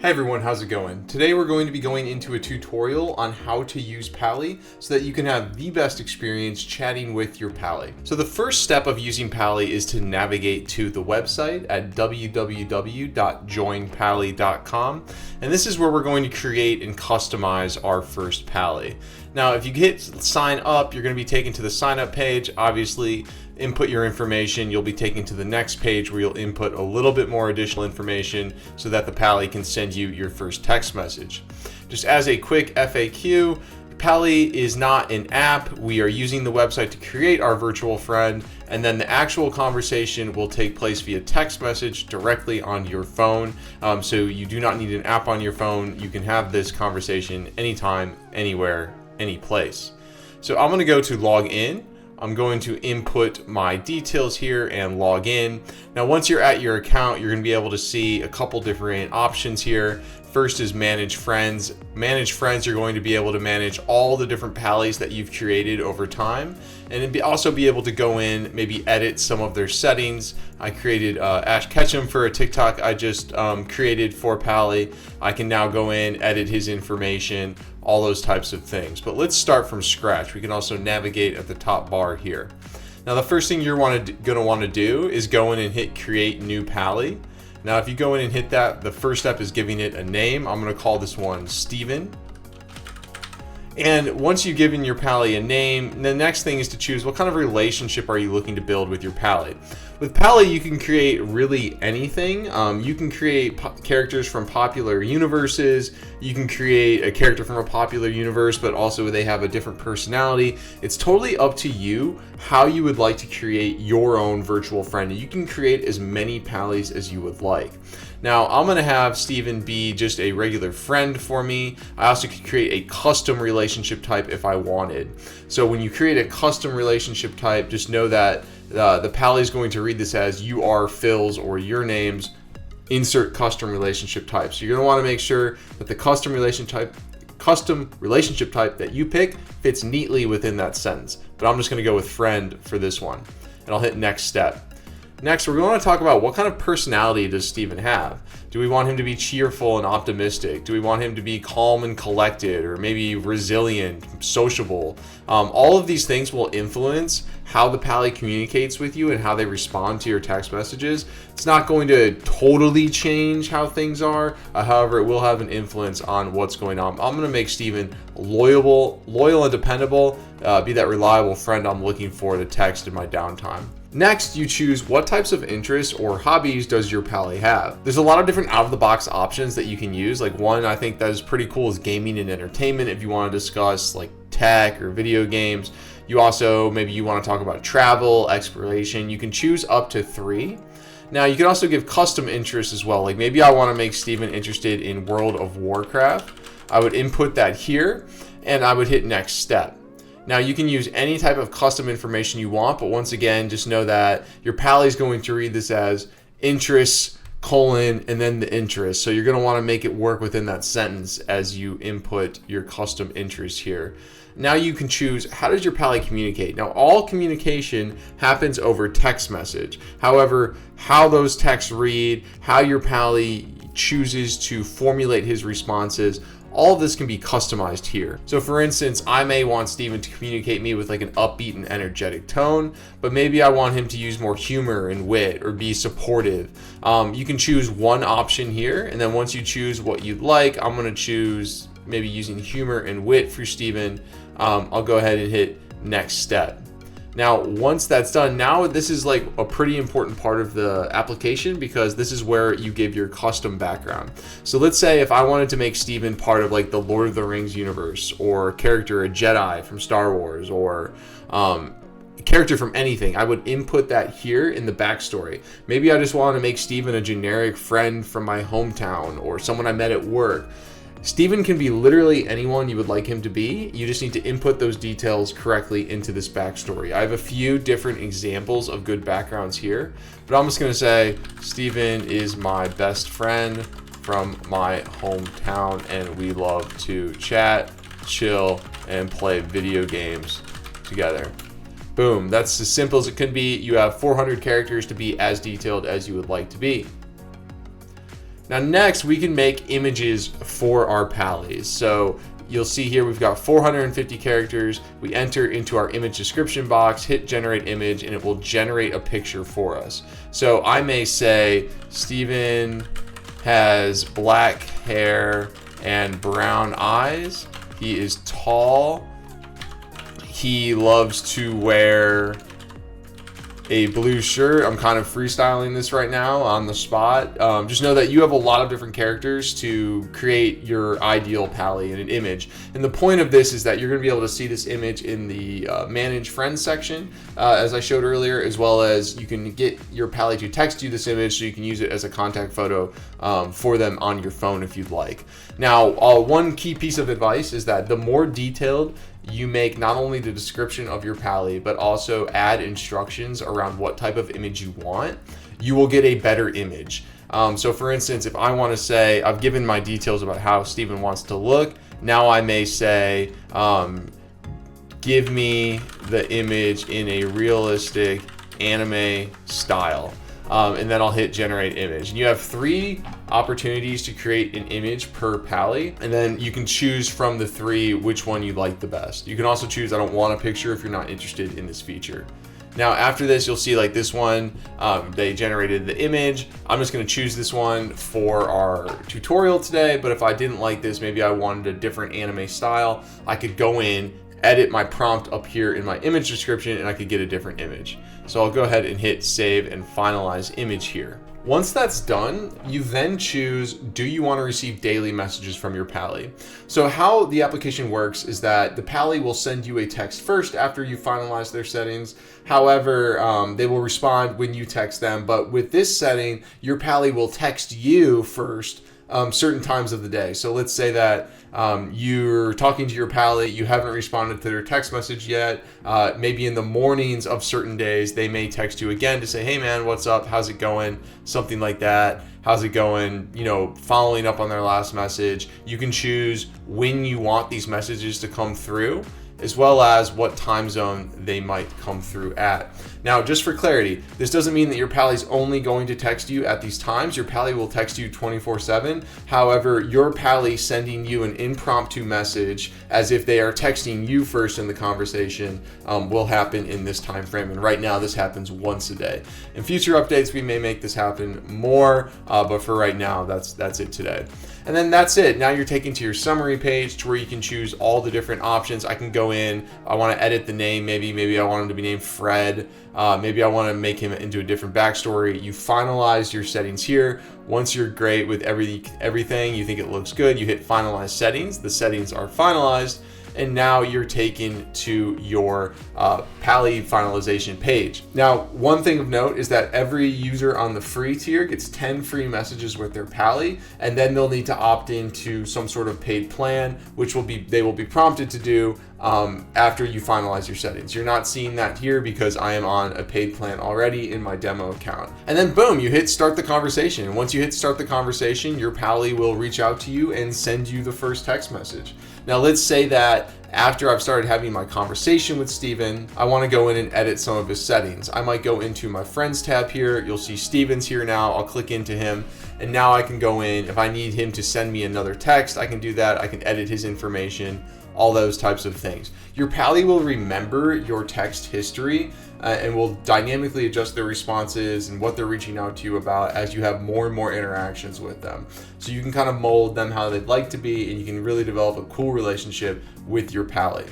Hey everyone, how's it going? Today we're going to be going into a tutorial on how to use Pali so that you can have the best experience chatting with your Pali. So the first step of using Pali is to navigate to the website at www.joinpali.com, and this is where we're going to create and customize our first Pali. Now if you hit sign up, you're going to be taken to the sign up page. Obviously, input your information, you'll be taken to the next page where you'll input a little bit more additional information so that the Pali can send you your first text message. Just as a quick FAQ, Pali is not an app. We are using the website to create our virtual friend, and then the actual conversation will take place via text message directly on your phone. So you do not need an app on your phone. You can have this conversation anytime, anywhere, any place. So I'm going to go to log in. I'm going to input my details here and log in. Now, once you're at your account, you're going to be able to see a couple different options here. First is manage friends. Manage friends, you're going to be able to manage all the different Palis that you've created over time, and also be able to go in, maybe edit some of their settings. I created Ash Ketchum for a TikTok I just created for Pali. I can now go in, edit his information, all those types of things. But let's start from scratch. We can also navigate at the top bar here. Now the first thing you're going to want to do is go in and hit create new Pali. Now if you go in and hit that, the first step is giving it a name. I'm going to call this one Steven. And once you've given your Pali a name, the next thing is to choose what kind of relationship are you looking to build with your Pali. With Pali, you can create really anything. You can create characters from popular universes. You can create a character from a popular universe, but also they have a different personality. It's totally up to you how you would like to create your own virtual friend. You can create as many Palis as you would like. Now, I'm going to have Steven be just a regular friend for me. I also could create a custom relationship type if I wanted. So when you create a custom relationship type, just know that the Pali is going to read this as you are Phil's or your name's insert custom relationship type. So you're going to want to make sure that the custom relationship type that you pick fits neatly within that sentence. But I'm just going to go with friend for this one, and I'll hit next step. Next, we're going to talk about what kind of personality does Steven have. Do we want him to be cheerful and optimistic? Do we want him to be calm and collected, or maybe resilient, sociable? All of these things will influence how the Pali communicates with you and how they respond to your text messages. It's not going to totally change how things are. However, it will have an influence on what's going on. I'm going to make Steven loyal and dependable, be that reliable friend I'm looking for to text in my downtime. Next, you choose what types of interests or hobbies does your Pali have. There's a lot of different out-of-the-box options that you can use. Like one I think that is pretty cool is gaming and entertainment if you want to discuss like tech or video games. You also, maybe you want to talk about travel, exploration. You can choose up to 3. Now you can also give custom interests as well. Like maybe I want to make Steven interested in World of Warcraft. I would input that here and I would hit next step. Now you can use any type of custom information you want, but once again, just know that your Pali is going to read this as interests, colon, and then the interest. So you're going to want to make it work within that sentence as you input your custom interests here. Now you can choose how does your Pali communicate. Now all communication happens over text message. However, how those texts read, how your Pali chooses to formulate his responses, all of this can be customized here. So for instance, I may want Steven to communicate me with like an upbeat and energetic tone, but maybe I want him to use more humor and wit or be supportive. You can choose one option here, and then once you choose what you'd like, I'm gonna choose maybe using humor and wit for Steven. I'll go ahead and hit next step. Now, once that's done, now this is like a pretty important part of the application because this is where you give your custom background. So let's say if I wanted to make Steven part of like the Lord of the Rings universe, or character a Jedi from Star Wars, or a character from anything, I would input that here in the backstory. Maybe I just want to make Steven a generic friend from my hometown or someone I met at work. Steven can be literally anyone you would like him to be. You just need to input those details correctly into this backstory. I have a few different examples of good backgrounds here, but I'm just going to say Steven is my best friend from my hometown and we love to chat, chill, and play video games together. Boom, that's as simple as it can be. You have 400 characters to be as detailed as you would like to be. Now next, we can make images for our Pallies. So you'll see here we've got 450 characters. We enter into our image description box, hit generate image, and it will generate a picture for us. So I may say Steven has black hair and brown eyes. He is tall. He loves to wear a blue shirt. I'm kind of freestyling this right now on the spot. Just know that you have a lot of different characters to create your ideal Pally in an image. And the point of this is that you're going to be able to see this image in the Manage Friends section, as I showed earlier, as well as you can get your Pally to text you this image so you can use it as a contact photo for them on your phone if you'd like. Now, one key piece of advice is that the more detailed you make not only the description of your Pally, but also add instructions around what type of image you want, you will get a better image. So for instance, if I want to say, I've given my details about how Steven wants to look, now I may say, give me the image in a realistic anime style. And then I'll hit generate image. And you have 3 opportunities to create an image per Pally, and then you can choose from the 3 which one you like the best. You can also choose I don't want a picture if you're not interested in this feature. Now after this, you'll see like this one, they generated the image. I'm just going to choose this one for our tutorial today, but if I didn't like this, maybe I wanted a different anime style, I could go in, edit my prompt up here in my image description, and I could get a different image. So I'll go ahead and hit save and finalize image here. Once that's done, you then choose, do you want to receive daily messages from your Pally? So how the application works is that the Pally will send you a text first after you finalize their settings. However, they will respond when you text them. But with this setting, your Pally will text you first certain times of the day. So let's say that you're talking to your Pally, you haven't responded to their text message yet. Maybe in the mornings of certain days, they may text you again to say, hey man, what's up? How's it going? Something like that. How's it going? You know, following up on their last message. You can choose when you want these messages to come through, as well as what time zone they might come through at. Now, just for clarity, this doesn't mean that your Pally is only going to text you at these times. Your Pally will text you 24/7. However, your Pally sending you an impromptu message as if they are texting you first in the conversation will happen in this time frame. And right now, this happens once a day. In future updates, we may make this happen more, but for right now, that's it today. And then that's it. Now you're taken to your summary page to where you can choose all the different options. I can go in, I want to edit the name, maybe I want him to be named Fred. Maybe I want to make him into a different backstory. You finalize your settings here. Once you're great with everything, you think it looks good, you hit finalize settings. The settings are finalized, and now you're taken to your Pally finalization page. Now, one thing of note is that every user on the free tier gets 10 free messages with their Pally, and then they'll need to opt into some sort of paid plan, which they will be prompted to do after you finalize your settings. You're not seeing that here because I am on a paid plan already in my demo account. And then boom, you hit start the conversation. And once you hit start the conversation, your Pally will reach out to you and send you the first text message. Now let's say that after I've started having my conversation with Steven, I want to go in and edit some of his settings. I might go into my friends tab here. You'll see Steven's here now. I'll click into him, and now I can go in. If I need him to send me another text, I can do that. I can edit his information, all those types of things. Your Pally will remember your text history and will dynamically adjust their responses and what they're reaching out to you about as you have more and more interactions with them. So you can kind of mold them how they'd like to be, and you can really develop a cool relationship with your Pally.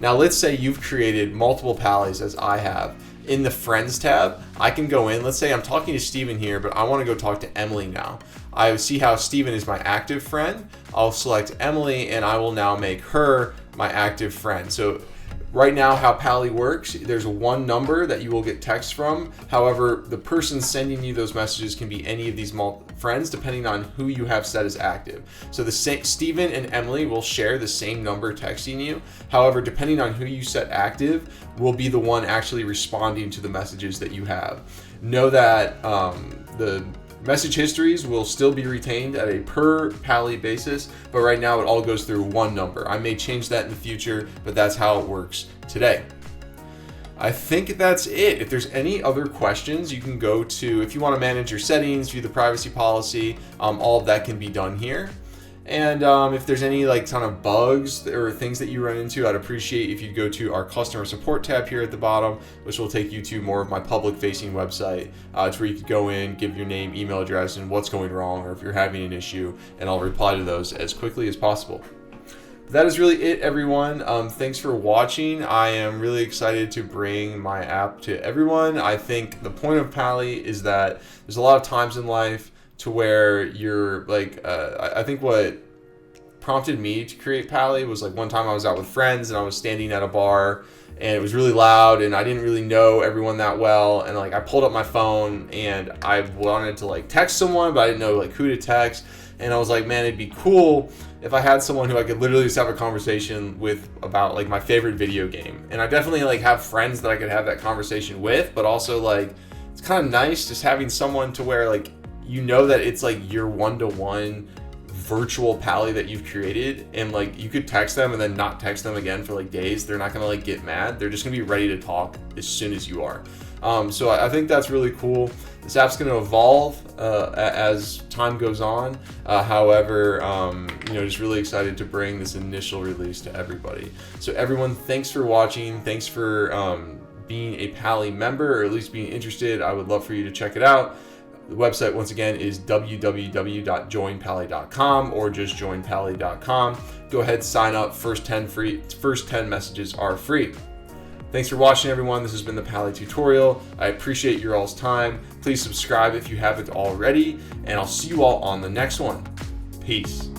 Now let's say you've created multiple Pallies as I have. In the Friends tab, I can go in, let's say I'm talking to Steven here, but I want to go talk to Emily now. I see how Steven is my active friend. I'll select Emily, and I will now make her my active friend. So right now, how Pally works, there's one number that you will get text from. However, the person sending you those messages can be any of these friends depending on who you have set as active. So the Steven and Emily will share the same number texting you. However, depending on who you set active will be the one actually responding to the messages that you have. Know that the message histories will still be retained at a per Pally basis, but right now it all goes through one number. I may change that in the future, but that's how it works today. I think that's it. If there's any other questions, you can go to, if you want to manage your settings, view the privacy policy, all of that can be done here. And if there's any like ton of bugs or things that you run into, I'd appreciate if you'd go to our customer support tab here at the bottom, which will take you to more of my public facing website. It's where you could go in, give your name, email address, and what's going wrong, or if you're having an issue, and I'll reply to those as quickly as possible. That is really it, everyone. Thanks for watching. I am really excited to bring my app to everyone. I think the point of Pali is that there's a lot of times in life to where you're like, I think what prompted me to create Pali was like one time I was out with friends and I was standing at a bar and it was really loud and I didn't really know everyone that well, and like I pulled up my phone and I wanted to like text someone, but I didn't know like who to text, and I was like, man, it'd be cool if I had someone who I could literally just have a conversation with about like my favorite video game. And I definitely like have friends that I could have that conversation with, but also like it's kind of nice just having someone to where like you know that it's like your one-to-one virtual Pali that you've created, and like you could text them and then not text them again for like days. They're not gonna like get mad. They're just gonna be ready to talk as soon as you are. So I think that's really cool. This app's going to evolve as time goes on. However, just really excited to bring this initial release to everybody. So everyone, thanks for watching. Thanks for being a Pali member, or at least being interested. I would love for you to check it out. The website, once again, is www.joinpali.com or just joinpali.com. Go ahead, sign up. First 10 messages are free. Thanks for watching, everyone. This has been the Pali tutorial. I appreciate your all's time. Please subscribe if you haven't already, and I'll see you all on the next one. Peace.